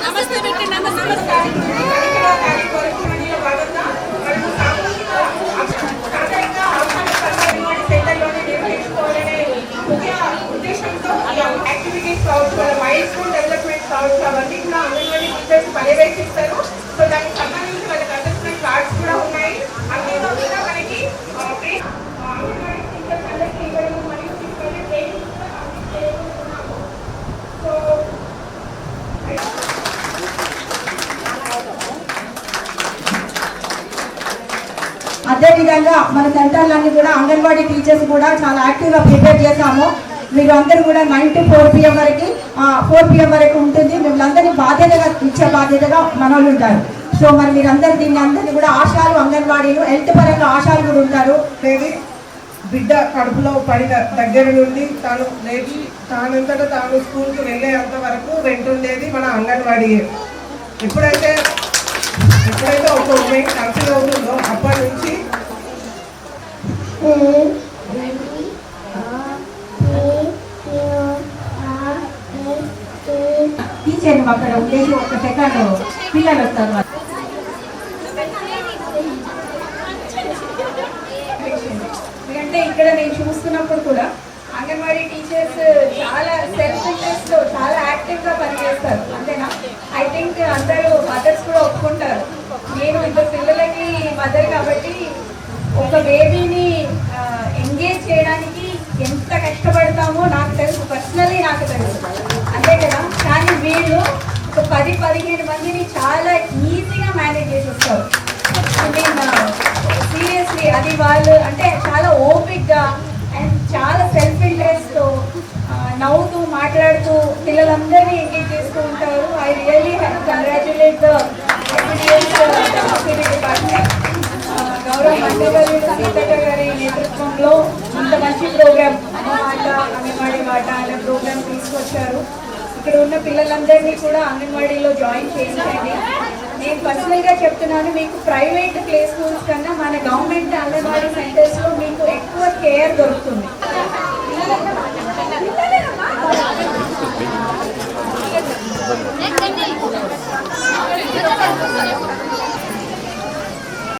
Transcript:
నమస్తే పెట్టండి. నమస్కారం. యాక్టివిటీస్ కావచ్చు, వాళ్ళ మైండ్ స్కూల్ డెవలప్మెంట్ కావచ్చు, అవన్నీ కూడా అంగన్వాడీ టీచర్స్ పర్యవేక్షిస్తారు. సో దానికి సంబంధించి వాళ్ళకి అసెస్మెంట్ కార్డ్స్ కూడా ఉన్నాయి. అందులో కూడా మనకి అంగన్వాడీ టీచర్స్ అందరికీ ఇవ్వడం మరియు ట్రైనింగ్ కూడా అందిస్తున్నాము. సో అదేవిధంగా మన సెంటర్లన్నీ కూడా అంగన్వాడీ టీచర్స్ కూడా చాలా యాక్టివ్గా ప్రిపేర్ చేశాము. మీరు అందరూ కూడా 9 to 4 PM వరకు 4 PM వరకు ఉంటుంది. మిమ్మల్ని అందరినీ బాధ్యతగా ఇచ్చే బాధ్యతగా మనోళ్ళు ఉంటారు. సో మరి మీరందరూ దీన్ని అందరినీ కూడా ఆశాలు అంగన్వాడీలు హెల్త్ పరంగా ఆశాలు కూడా ఉంటారు. బిడ్డ కడుపులో పడిన దగ్గర నుండి తాను లేచి తానంతటా తాను స్కూల్కి వెళ్ళేంత వరకు వెంటుండేది మన అంగన్వాడీ. ఎప్పుడైతే ఒక ఉమెన్ కన్సీవ్ అవుతుందో అప్పటి నుంచి టీచర్ అక్కడ ఉండేది ఒక సెకండ్ పిల్లలు వస్తారు. ఎందుకంటే ఇక్కడ నేను చూస్తున్నప్పుడు కూడా అంగన్వాడీ టీచర్స్ చాలా సెల్ఫ్ ఇంట్రెస్ట్ లో చాలా యాక్టివ్ గా పనిచేస్తారు. అంతేనా? ఐ థింక్ అందరూ మదర్స్ కూడా ఒప్పుకుంటారు. నేను ఇద్దరు పిల్లలకి మదర్ కాబట్టి ఒక బేబీని ఎంగేజ్ చేయడానికి ఎంత కష్టపడతామో నాకు తెలుసు, పర్సనలీ నాకు తెలుసు, అంతే కదా. కానీ వీళ్ళు ఒక 10-15 మందిని చాలా ఈజీగా మేనేజ్ చేసేస్తారు. సీరియస్లీ అది వాళ్ళు అంటే చాలా ఓపిక్గా అండ్ చాలా సెల్ఫ్ ఇంట్రెస్ట్తో నవ్వుతూ మాట్లాడుతూ పిల్లలందరినీ ఎంగేజ్ చేస్తూ ఉంటారు. I really congratulate the department. గౌరవ మండలి సీతక్క గారి నేతృత్వంలో ఇంత మంచి ప్రోగ్రామ్ అమ్మ మాట అంగన్వాడీ మాట అనే ప్రోగ్రామ్ తీసుకొచ్చారు. ఇక్కడ ఉన్న పిల్లలందరినీ కూడా అంగన్వాడీలో జాయిన్ చేయించండి. నేను పర్సనల్గా చెప్తున్నాను, మీకు ప్రైవేట్ ప్లే స్కూల్స్ కన్నా మన గవర్నమెంట్ అంగన్వాడీ సెంటర్స్లో మీకు ఎక్కువ కేర్ దొరుకుతుంది.